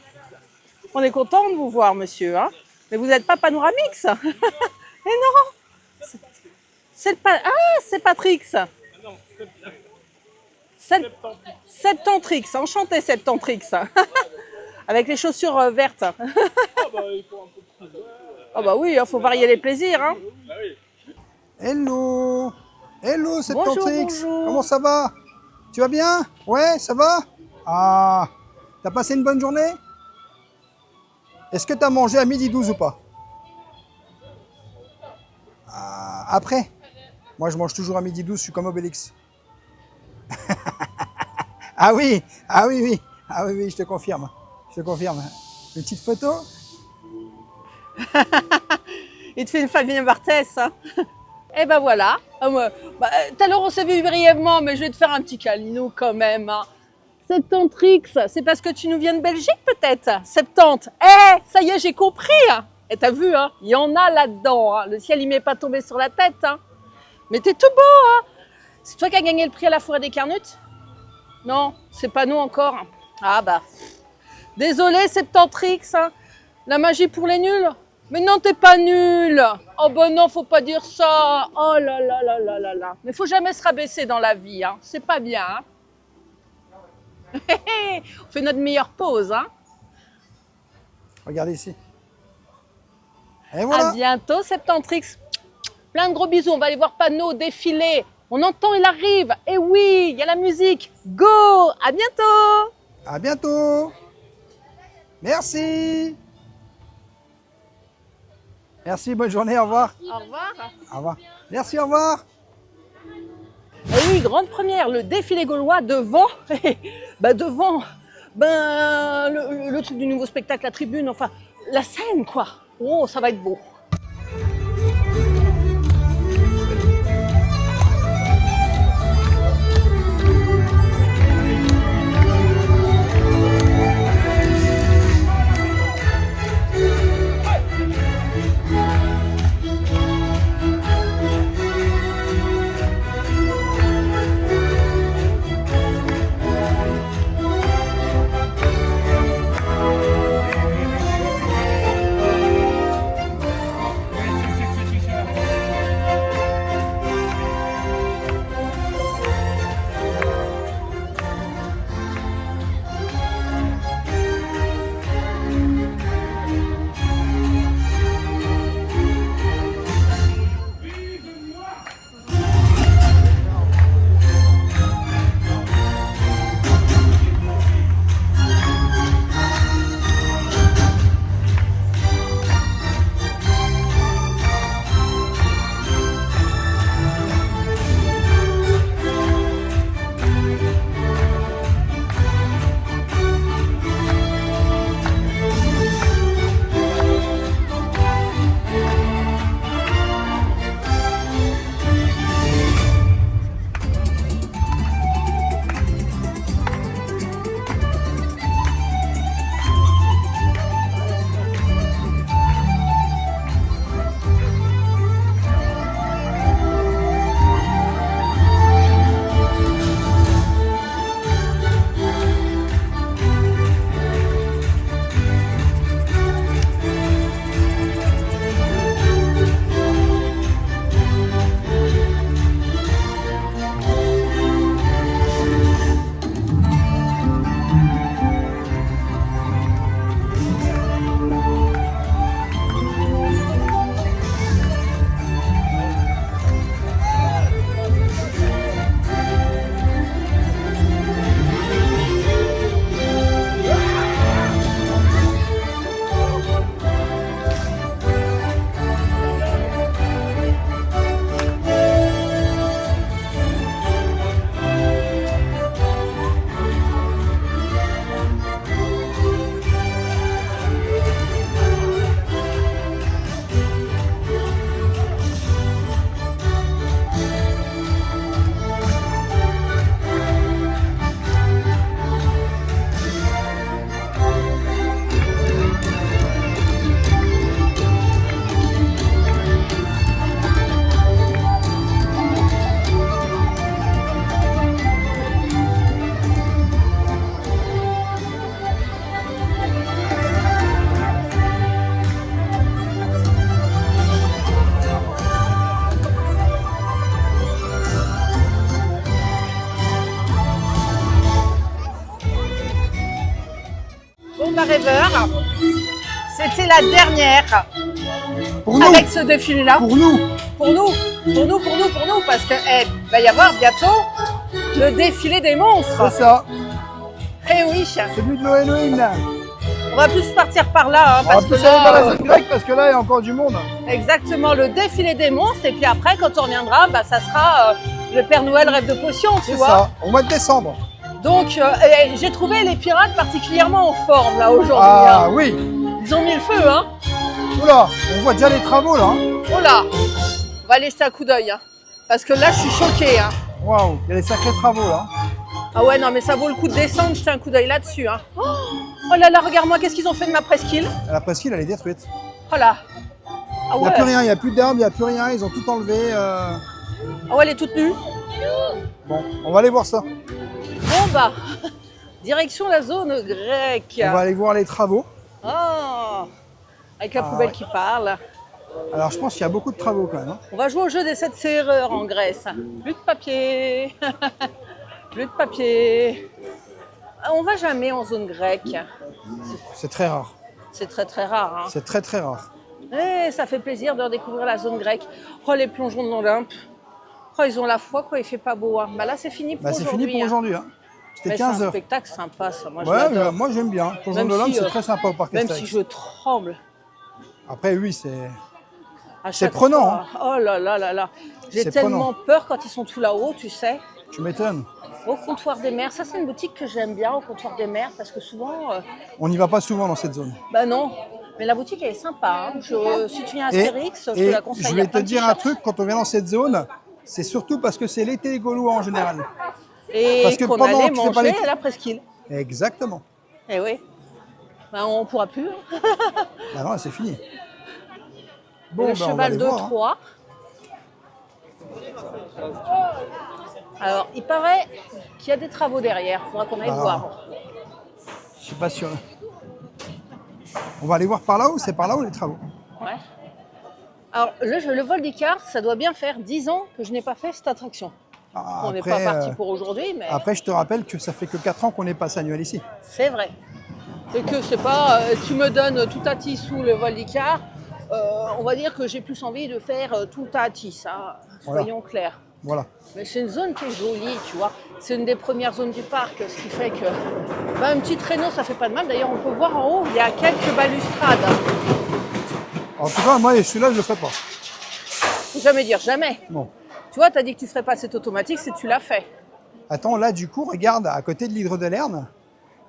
On est content de vous voir, monsieur. Hein. Mais vous n'êtes pas Panoramix? Eh non. C'est Patrix. Septentrix. Enchanté, Septentrix. Avec les chaussures vertes. Ah bah oui, il faut varier les plaisirs. Hein. Hello! Hello, Septentrix! Bonjour. Comment ça va? Tu vas bien? Ouais, ça va? Ah! T'as passé une bonne journée? Est-ce que t'as mangé à midi 12 ou pas? Ah, après? Moi, je mange toujours à midi 12, je suis comme Obélix. Ah oui! Ah oui, oui! Ah oui, oui, je te confirme. Je te confirme. Une petite photo? Il te fait une Fabien Barthès. Hein. Et ben voilà. Tout à l'heure, on s'est vu brièvement, mais je vais te faire un petit câlino quand même. Hein. Septentrix, c'est parce que tu nous viens de Belgique peut-être? 70. Eh, ça y est, j'ai compris. Et t'as vu, hein, il y en a là-dedans. Hein. Le ciel, il m'est pas tombé sur la tête. Hein. Mais t'es tout beau. Hein. C'est toi qui as gagné le prix à la forêt des Carnutes? Non, c'est pas nous encore. Ah bah, désolé Septentrix. Hein. La magie pour les nuls. Mais non, t'es pas nul. Oh ben non, faut pas dire ça. Oh là là là là là là. Mais faut jamais se rabaisser dans la vie. Hein. C'est pas bien. Hein. On fait notre meilleure pause, hein. Regardez ici. Et voilà. À bientôt, Septentrix. Plein de gros bisous. On va aller voir Panot défiler. On entend, il arrive. Et oui, il y a la musique. Go. À bientôt. À bientôt. Merci. Merci, bonne journée, au revoir. Au revoir. Au revoir. Merci, au revoir. Et oui, grande première, le défilé gaulois devant, devant le truc du nouveau spectacle, la tribune, enfin, la scène, quoi. Oh, ça va être beau. Rêveur, c'était la dernière Pour nous. avec ce défilé-là. Pour nous. Pour nous, parce que va y avoir bientôt le défilé des monstres. C'est ça. Eh oui, Celui de l'Halloween. on va plus partir par là, hein, On va parce que plus aller dans la là, zone grecque parce que là, il y a encore du monde. exactement, le défilé des monstres, et puis après, quand on reviendra, ça sera le Père Noël rêve de potion, tu C'est vois. ça, au mois de décembre. Donc, j'ai trouvé les pirates particulièrement en forme, là, aujourd'hui. Ah hein. oui. Ils ont mis le feu, hein. Oula, on voit déjà les travaux là. Hein. Oh là, on va aller jeter un coup d'œil, hein, parce que là, je suis choquée, hein. Waouh, il y a des sacrés travaux là. Ah ouais, non, mais ça vaut le coup de descendre, jeter un coup d'œil là-dessus. Hein. Oh là là, regarde-moi, qu'est-ce qu'ils ont fait de ma presqu'île? La presqu'île, elle est détruite. Oh là. Ah Il n'y ouais. a plus rien, il n'y a plus d'herbe, il n'y a plus rien, ils ont tout enlevé. Ah ouais, elle est toute nue. Bon, on va aller voir ça. Bon bah, direction la zone grecque. On va aller voir les travaux. Oh, avec la poubelle ouais. qui parle. Alors je pense qu'il y a beaucoup de travaux quand même. Hein. On va jouer au jeu des 7 serrures en Grèce. Plus de papier. Plus de papier. On va jamais en zone grecque. C'est très rare. C'est très très rare. Hein. C'est très très rare. Et ça fait plaisir de redécouvrir la zone grecque. Oh, les plongeons de l'Olympe. Oh, ils ont la foi quand il fait pas beau. Hein. Bah là, c'est fini pour Bah, c'est aujourd'hui. fini pour aujourd'hui. Hein. C'était Mais 15 c'est un heures. spectacle sympa, ça. Moi, je Ouais, l'adore. moi j'aime bien. Plongeon Même de l'Olympe, si, c'est très sympa au parc Même Astérix. si je tremble. Après, oui, c'est. À C'est chaque prenant, fois. Oh là là là là. J'ai C'est tellement prenant. peur quand ils sont tout là-haut, tu sais. Tu m'étonnes. Au comptoir des mers. Ça, c'est une boutique que j'aime bien, au comptoir des mers, parce que souvent. On n'y va pas souvent dans cette zone. Bah non. Mais la boutique, elle est sympa. Hein. Si tu viens à Et, Astérix, je te et la conseille. je Il y a vais te plein de dire un t-shirts. truc, quand on vient dans cette zone, c'est surtout parce que c'est l'été des Gaulois en général. Et Parce que qu'on pendant allait que tu fais pas manger les- à la presqu'île. Exactement. Eh oui. Bah, on pourra plus. Hein. Bah non, c'est fini. Le Bon, ben, on va cheval aller de voir. Hein. Troie. Alors, il paraît qu'il y a des travaux derrière. Il faudra qu'on aille Ah. voir. Je suis pas sûr. On va aller voir par là ou c'est par là où les travaux? Ouais. Alors, le vol des cartes, ça doit bien faire 10 ans que je n'ai pas fait cette attraction. Ah, On n'est après, pas parti pour aujourd'hui, mais Après, je te rappelle que ça fait que 4 ans qu'on est passé annuel ici. c'est vrai. Et que c'est pas, tu me donnes tout à ti sous le vol d'Icar, on va dire que j'ai plus envie de faire tout à ti, ça, Voilà. soyons clairs. Voilà. Mais c'est une zone qui est jolie, tu vois. C'est une des premières zones du parc, ce qui fait que un petit traîneau, ça fait pas de mal. D'ailleurs, on peut voir en haut, il y a quelques balustrades. En tout cas, moi, celui-là, je le ferai pas. Faut jamais dire jamais. Bon. Tu vois, tu as dit que tu ferais pas cet automatique, c'est tu l'as fait. Attends, là, du coup, regarde, à côté de l'hydre de Lerne,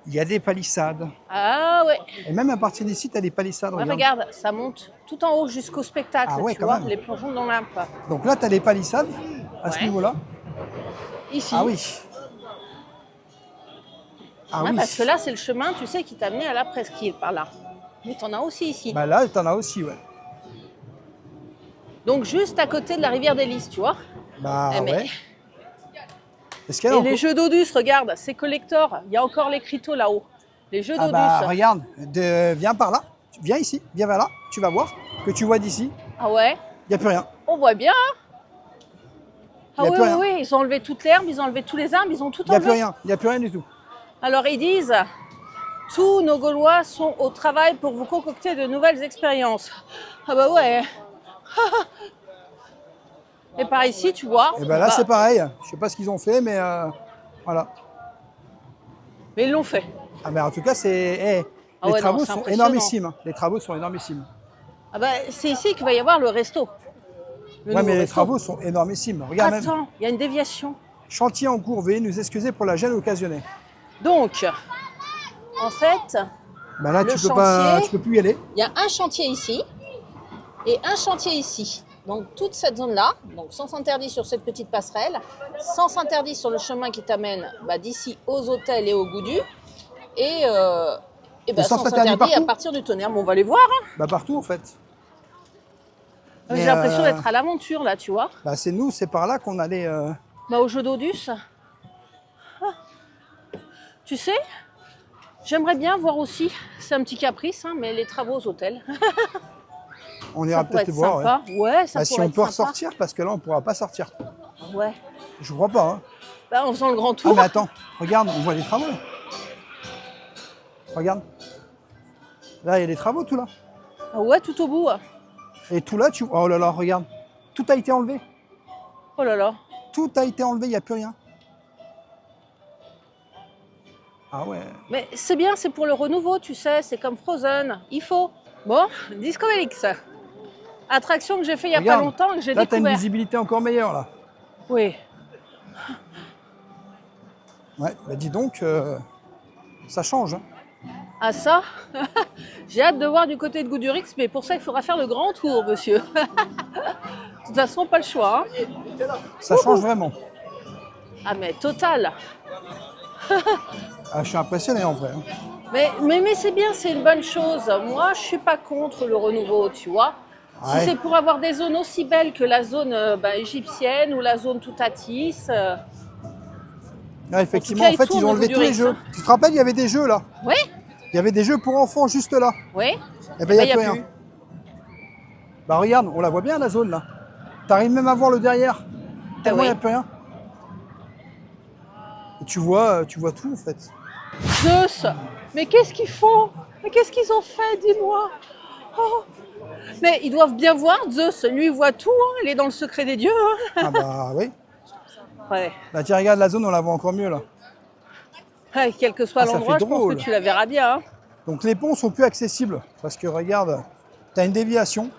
il y a des palissades. Ah ouais. Et même à partir d'ici, tu as des palissades. Ouais, Regarde. regarde, ça monte tout en haut jusqu'au spectacle, Ah ouais, tu quand vois, même. les plongeons dans l'Olympe. Donc là, tu as des palissades à ce Ouais. niveau-là. Ici. Ah oui. Ah Ouais, oui. parce que là, c'est le chemin, tu sais, qui t'a amené à la presqu'île, par là. Mais t'en as aussi ici. Bah là, tu en as aussi, ouais. Donc, juste à côté de la rivière des Lys, tu vois. Bah Eh, mais- ouais. Est-ce qu'il y en a Et les encore jeux d'Odus, regarde, c'est collector. Il y a encore les criteaux là-haut. Les jeux Ah d'Odus. bah regarde, viens par là, viens ici, viens vers là, tu vas voir que tu vois d'ici, Ah ouais, il n'y a plus rien. on voit bien. Hein. Ah Y a oui, plus oui, rien. oui, ils ont enlevé toute l'herbe, ils ont enlevé tous les arbres, ils ont tout Il n'y a plus enlevé. rien, il n'y a plus rien du tout. Alors ils disent, tous nos Gaulois sont au travail pour vous concocter de nouvelles expériences. Ah bah ouais. Et par ici, tu vois. Et bah là bah, c'est pareil, je sais pas ce qu'ils ont fait, mais voilà. Mais ils l'ont fait. Ah mais en tout cas les Ah ouais, non, travaux c'est sont impressionnant. énormissimes, hein. Les travaux sont énormissimes. Ah bah c'est ici qu'il va y avoir le resto. Le Ouais nouveau mais les resto. travaux sont énormissimes. Regarde même, Attends, il y a une déviation. chantier en cours, veuillez nous excuser pour la gêne occasionnée. Donc, en fait, Bah là Le tu peux plus y aller. il y a un chantier ici et un chantier ici. Donc toute cette zone-là, donc sens interdit sur cette petite passerelle, sens interdit sur le chemin qui t'amène d'ici aux hôtels et au Goudu, et sens sens interdit interdit à partout partir du Tonnerre. Mais on va les voir. Hein. Bah partout en fait. J'ai Mais, l'impression d'être à l'aventure là, tu vois. Bah c'est nous, c'est par là qu'on allait. Au jeu d'Odus. Ah. Tu sais, j'aimerais bien voir aussi, c'est un petit caprice, hein, mais les travaux aux hôtels. On Ça ira pourrait peut-être être voir. Ouais. sympa. Ouais, ça Bah, si pourrait on être peut sympa. ressortir, parce que là on pourra pas sortir. Ouais. Je crois pas. Hein. En faisant le grand Ah tour. mais attends, regarde, on voit les travaux là. Regarde. Là il y a des travaux tout là. Ah ouais, tout au bout. Et tout là, oh là là, regarde. Tout a été enlevé. Oh là là. Tout a été enlevé, il n'y a plus rien. Ah ouais. Mais c'est bien, c'est pour le renouveau, tu sais, c'est comme Frozen, il faut. Bon, Disco Helix. Attraction que j'ai fait il y a Regarde, pas longtemps et que j'ai Là, tu as une découvert. visibilité encore meilleure là. Oui. Ouais, bah dis donc, ça change. Hein. Ah ça j'ai hâte de voir du côté de Goudurix, mais pour ça, il faudra faire le grand tour, monsieur. De toute façon, pas le choix. Hein. Ça change vraiment. Ah mais total. Ah, je suis impressionné en vrai. Hein. Mais c'est bien, c'est une bonne chose. Moi, je suis pas contre le renouveau, tu vois. Si Ouais. c'est pour avoir des zones aussi belles que la zone égyptienne ou la zone Toutatis, Ouais, effectivement, cas, en il fait, tourne ils ont au enlevé tous les Goudurix, jeux. hein. Tu te rappelles, il y avait des jeux là. oui, Il y avait des jeux pour enfants juste là. oui. Eh ben, il n'y y a plus rien. Bah, regarde, on la voit bien la zone là. T'arrives même à voir le derrière. Tellement il n'y a plus rien. Et tu vois tout en fait. Zeus, mais qu'est-ce qu'ils font? Mais qu'est-ce qu'ils ont fait, dis-moi? Oh. Mais ils doivent bien voir, Zeus, lui, il voit tout, hein. Il est dans le secret des dieux. Hein. Ah bah oui. Ouais. Là, tu regardes la zone, on la voit encore mieux là. Ouais, quel que soit Ah, ça l'endroit, fait je pense que drôle. tu la verras bien. Hein. Donc les ponts sont plus accessibles parce que regarde, t'as une déviation.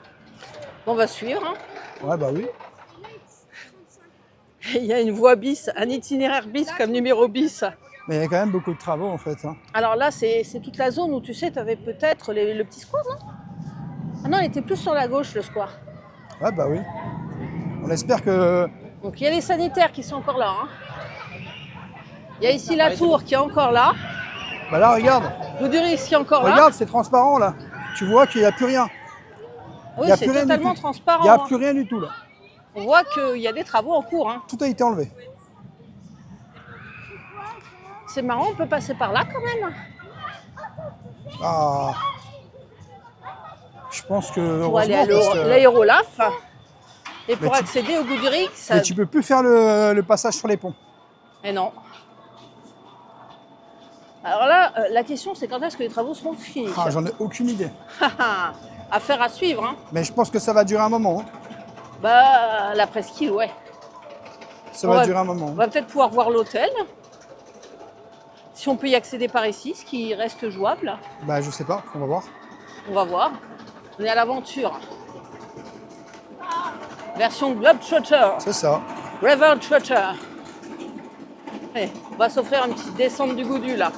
On va suivre. Hein. Ouais bah oui. Il y a une voie bis, un itinéraire bis comme numéro bis. Mais il y a quand même beaucoup de travaux en fait. Hein. Alors là, c'est toute la zone où tu sais, tu avais peut-être le petit square, non? Ah non, il était plus sur la gauche, le square. Ouais bah oui. On espère que... Donc il y a les sanitaires qui sont encore là. Hein. Il y a ici la tour qui est encore là. Bah là regarde, Goudurix qui est encore là. regarde c'est transparent là. Tu vois qu'il n'y a plus rien. Oui, y a c'est plus rien du totalement tout. transparent. Il n'y a hein. plus rien du tout là. On voit qu'il y a des travaux en cours. Hein. Tout a été enlevé. C'est marrant, on peut passer par là quand même. Ah. Je pense que Pour aller heureusement à parce que... l'aérolaf. Et pour Mais tu- accéder au Goudurix. Mais tu peux plus faire le passage sur les ponts. Et non. Alors là, la question c'est quand est-ce que les travaux seront finis. Ah, j'en ai aucune idée. Affaire à suivre. Hein. Mais je pense que ça va durer un moment. Hein. Bah, la presqu'île, ouais. Ça On va va- durer un moment. On va peut-être pouvoir voir l'hôtel. Si on peut y accéder par ici, ce qui reste jouable. Bah je sais pas, on va voir. On va voir. On est à l'aventure. Version Globetrotter. C'est ça. River Trotter. Allez, on va s'offrir une petite descente du Goudu là.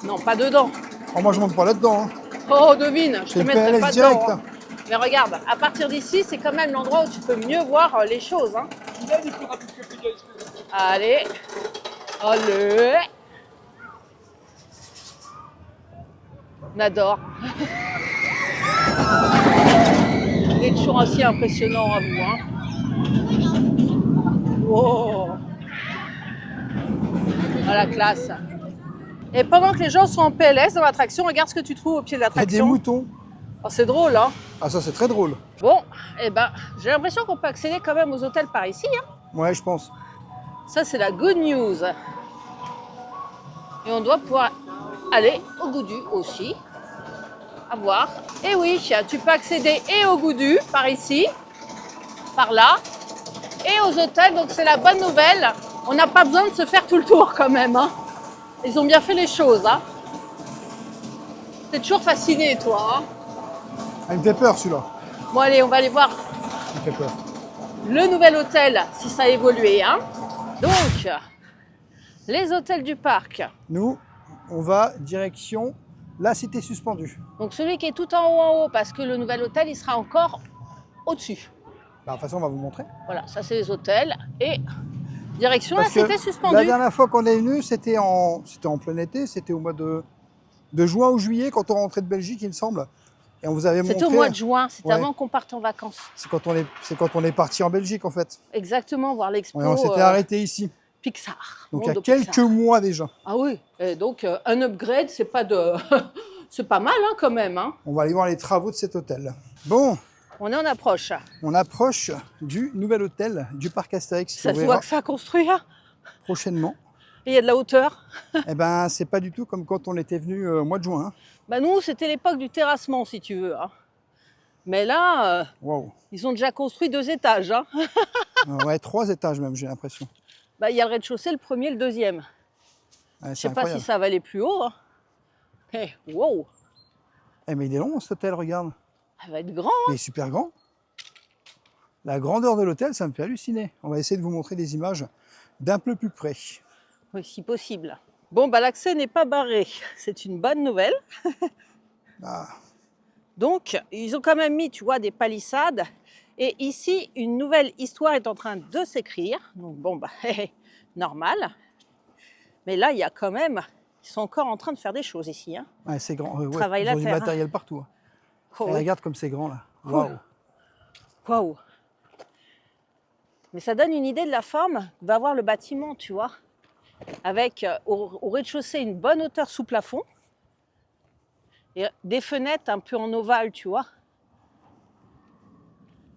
Non, pas dedans. Oh, moi je monte pas là-dedans. Hein. Oh, devine, je C'est te le mettrai PLS pas direct. dedans. Hein. Hein. Mais regarde, à partir d'ici, c'est quand même l'endroit où tu peux mieux voir les choses. Hein. Allez. Allez. On adore. Il est toujours assez impressionnant à vous. Hein. Wow. Ah, la classe. Et pendant que les gens sont en PLS dans l'attraction, regarde ce que tu trouves au pied de Il y a des l'attraction. moutons. Oh, c'est drôle, hein. Ah ça c'est très drôle. Bon, eh ben, j'ai l'impression qu'on peut accéder quand même aux hôtels par ici. Hein. Ouais je pense. Ça, c'est la good news. Et on doit pouvoir aller au Goudu aussi. À voir. Et oui, tu peux accéder et au Goudu par ici, par là, et aux hôtels. Donc c'est la bonne nouvelle. On n'a pas besoin de se faire tout le tour quand même. Hein. Ils ont bien fait les choses. Hein. T'es toujours fasciné, toi. Hein. Ah, il me fait peur celui-là. Bon, allez, on va aller voir Il me fait peur. le nouvel hôtel, si ça a évolué. Hein. Donc, les hôtels du parc. Nous, on va direction la cité suspendue. Donc celui qui est tout en haut, parce que le nouvel hôtel, il sera encore au-dessus. Bah, de toute façon, on va vous montrer. Voilà, ça c'est les hôtels. Et direction Parce la que cité la suspendue. dernière fois qu'on est venu, c'était en plein été, c'était au mois de juin ou juillet, quand on rentrait de Belgique, il me semble. Et on vous avait montré... C'était au mois de juin, c'était Ouais. avant qu'on parte en vacances. C'est quand on est parti en Belgique, en fait. Exactement, voir l'expo Ouais, on s'était arrêté ici. Pixar. Donc il y a Monde quelques Pixar. mois déjà. Ah oui, et donc un upgrade, c'est pas de... c'est pas mal hein, quand même. Hein. On va aller voir les travaux de cet hôtel. Bon, On est en approche. on approche du nouvel hôtel du parc Astérix qui Ça se voit ouvrira que ça a construit. Hein. prochainement. Et il y a de la hauteur. Eh ben, c'est pas du tout comme quand on était venu au mois de juin. Hein. Bah nous, c'était l'époque du terrassement, si tu veux. Hein. Mais là, Waouh. ils ont déjà construit 2 étages. Hein. Ouais, 3 étages même, j'ai l'impression. Bah, il y a le rez-de-chaussée, le premier, le deuxième. Ouais, Je c'est sais pas incroyable. si ça va aller plus haut. Hein. Eh, wow, Eh, mais il est long cet hôtel, regarde. ça va être grand. Il est super grand. La grandeur de l'hôtel, ça me fait halluciner. On va essayer de vous montrer des images d'un peu plus près. Oui, si possible. Bon, bah, l'accès n'est pas barré. C'est une bonne nouvelle. Ah, Donc, ils ont quand même mis, tu vois, des palissades. Et ici, une nouvelle histoire est en train de s'écrire. Donc, bon, bah, normal. Mais là, il y a quand même... Ils sont encore en train de faire des choses ici. Hein. Ouais, c'est grand. Ouais, Travaille ils la ont du terre, hein. matériel partout. Hein. Oh, Et oui. regarde comme c'est grand là. Cool. Waouh. Waouh. Mais ça donne une idée de la forme que va avoir le bâtiment, tu vois. Avec au rez-de-chaussée une bonne hauteur sous plafond et des fenêtres un peu en ovale, tu vois.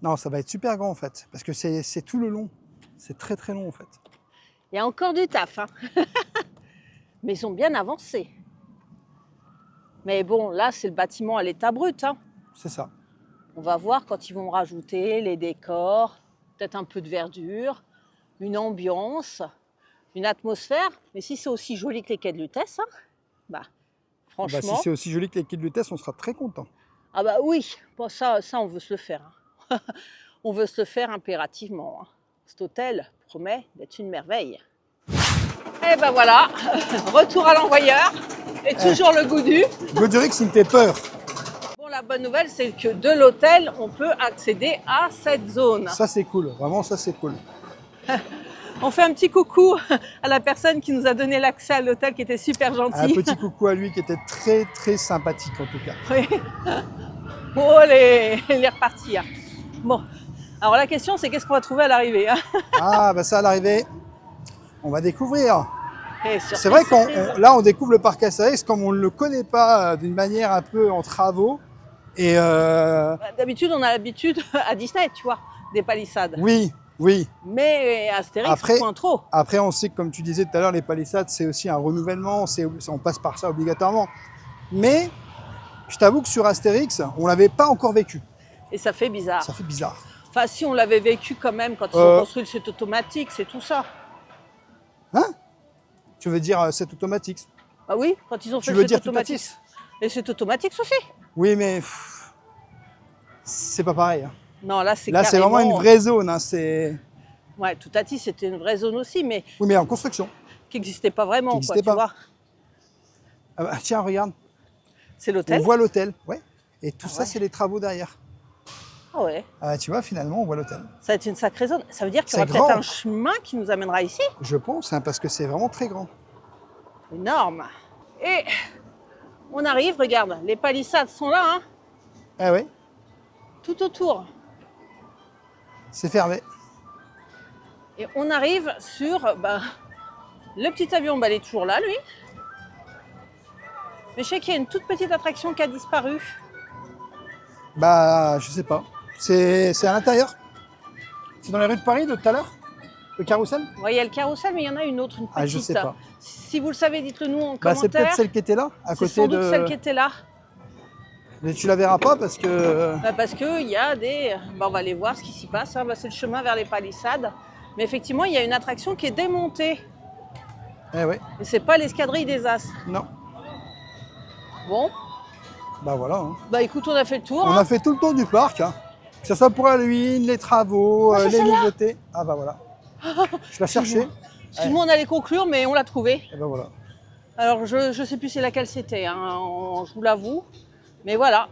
Non, ça va être super grand en fait. Parce que c'est tout le long. C'est très très long en fait. Il y a encore du taf, hein. Mais ils ont bien avancé. Mais bon, là, c'est le bâtiment à l'état brut, hein. C'est ça. On va voir quand ils vont rajouter les décors, peut-être un peu de verdure, une ambiance, une atmosphère. Mais si c'est aussi joli que les quais de Lutèce, hein, bah, Ah bah, franchement... si c'est aussi joli que les kits de test, on sera très content. Ah bah oui, bon, ça, on veut se le faire. Hein. On veut se le faire impérativement. Hein. Cet hôtel promet d'être une merveille. Et ben voilà, retour à l'envoyeur. Et toujours le goût du. Godurix, il me fait peur. Bon, la bonne nouvelle, c'est que de l'hôtel, on peut accéder à cette zone. Ça c'est cool. Vraiment, ça c'est cool. On fait un petit coucou à la personne qui nous a donné l'accès à l'hôtel, qui était super Un gentil. petit coucou à lui qui était très très sympathique en tout cas. Oui. Oh, les repartis. Hein. Bon, alors la question, c'est qu'est-ce qu'on va trouver à l'arrivée, hein. Ah bah ça à l'arrivée, on va découvrir. Et C'est vrai là on découvre le parc Astérix comme on ne le connaît pas d'une manière un peu en travaux. Et D'habitude, on a l'habitude à Disney, tu vois, des palissades. oui, oui. Mais Astérix, Après- point trop. Après on sait que comme tu disais tout à l'heure, les palissades c'est aussi un renouvellement, on passe par ça obligatoirement. Mais je t'avoue que sur Astérix, on l'avait pas encore vécu. Et ça fait bizarre. Ça fait bizarre. Enfin, si on l'avait vécu quand même quand ils ont construit le set automatique, c'est tout ça. Hein? Tu veux dire c'est automatique? Ah oui, quand ils ont fait Tu le veux set dire automatique. Tutatis? Et c'est automatique aussi. Oui, mais c'est pas pareil. Hein. Non, là, c'est Là, c'est carrément... vraiment une vraie zone. Hein. C'est Ouais, Toutati, c'était une vraie zone aussi, mais oui, mais en construction. qui n'existait pas vraiment, Qui quoi, existait tu pas. vois. Ah bah, tiens, regarde, C'est on l'hôtel. voit l'hôtel. Ouais. Et tout Ah ça, ouais. c'est les travaux derrière. Ah ouais, Ah, tu vois, finalement, on voit l'hôtel. ça va être une sacrée zone. Ça veut dire qu'il y C'est aura peut-être grand. un chemin qui nous amènera ici. Je pense, hein, parce que c'est vraiment très grand. Énorme. Et on arrive, regarde, les palissades sont là, hein, Ah ouais, tout autour. c'est fermé. Et on arrive sur le petit avion, il est toujours là, lui. Mais je sais qu'il y a une toute petite attraction qui a disparu. Bah, je sais pas. C'est à l'intérieur. C'est dans les rues de Paris de tout à l'heure, le carrousel. Vous voyez, il y a le carrousel, mais il y en a une autre, une petite. Ah, je sais pas. Si vous le savez, dites-le nous en Bah, c'est commentaire. peut-être celle qui était là, à C'est côté sans doute de. celle qui était là. Mais tu la verras pas parce que. Parce qu'il y a des... on va aller voir ce qui s'y passe. Hein. C'est le chemin vers les palissades. Mais effectivement, il y a une attraction qui est démontée. Eh ouais. Et c'est pas l'escadrille des As. Non. Bon, Bah voilà. Hein. écoute, on a fait le tour. On hein. a fait tout le tour du parc. Hein. Que ce soit pour Halloween, les travaux, Ah, c'est les celle-là. nouveautés. Ah bah voilà. Je la cherchais. Excuse-moi, on allait conclure, mais on l'a trouvée. Et ben voilà. Alors, je sais plus c'est laquelle c'était, hein, je vous l'avoue. Mais voilà.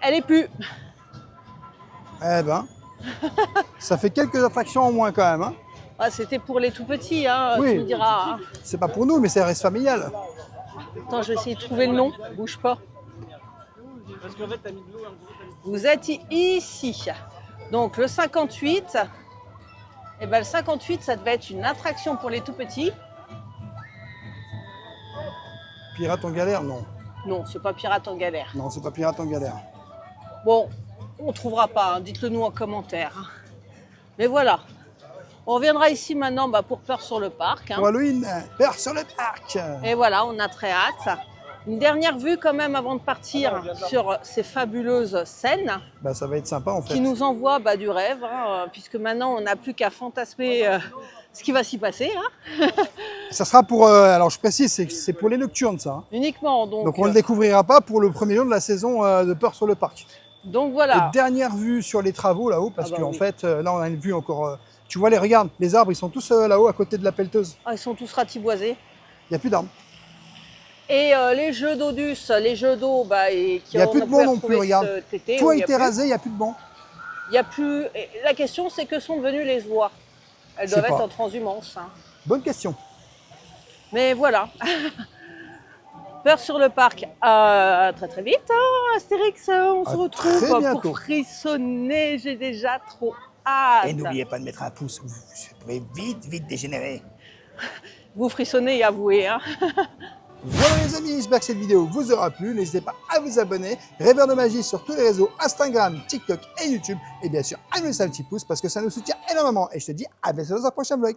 Elle est plus. Eh ben. Ça fait quelques attractions en moins quand même. Hein. Ah, c'était pour les tout petits, hein, Oui. tu me diras. Hein. C'est pas pour nous, mais ça reste familial. Attends, je vais essayer de trouver le nom. Bouge pas. Vous êtes ici. Donc, le 58. Et le 58, ça devait être une attraction pour les tout petits. Pirate en galère, non. Non, c'est pas Pirate en galère. Non, c'est pas pirate en galère. Bon, on trouvera pas, hein, dites-le nous en commentaire. hein. Mais voilà, on reviendra ici maintenant pour Peur sur le parc. hein. Pour Halloween, peur sur le parc. Et voilà, on a très hâte. Une dernière vue quand même avant de partir sur ces fabuleuses scènes Bah ça va être sympa en fait. qui nous envoient du rêve, hein, puisque maintenant on n'a plus qu'à fantasmer ce qui va s'y passer, hein, Ça sera pour, alors je précise, c'est pour les nocturnes ça. Hein. uniquement. Donc on ne le découvrira pas pour le premier jour de la saison de Peur sur le parc. donc voilà. Et dernière vue sur les travaux là-haut, parce Ah bah qu'en oui. fait, là on a une vue encore. Tu vois, regarde, les arbres ils sont tous là-haut à côté de la pelleteuse. Ah, ils sont tous ratiboisés. Il n'y a plus d'arbres. Et les jeux d'Odus, les jeux d'eau, Il y a plus de bancs non plus, regarde. Tout a été rasé, il n'y a plus de bancs. Il y a plus. Et la question, c'est que sont devenues les voies. Elles Je doivent sais être pas. en transhumance. hein. Bonne question. Mais voilà. Peur sur le parc. Très très vite, hein, Astérix. On se À retrouve très bientôt. pour frissonner. J'ai déjà trop hâte. Et n'oubliez pas de mettre un pouce, vous pouvez vite dégénérer. Vous frissonnez et avouez. Hein. Voilà les amis, j'espère que cette vidéo vous aura plu. N'hésitez pas à vous abonner. Rêveur de magie sur tous les réseaux Instagram, TikTok et YouTube. Et bien sûr, à nous laisser un petit pouce parce que ça nous soutient énormément. Et je te dis à bientôt dans un prochain vlog.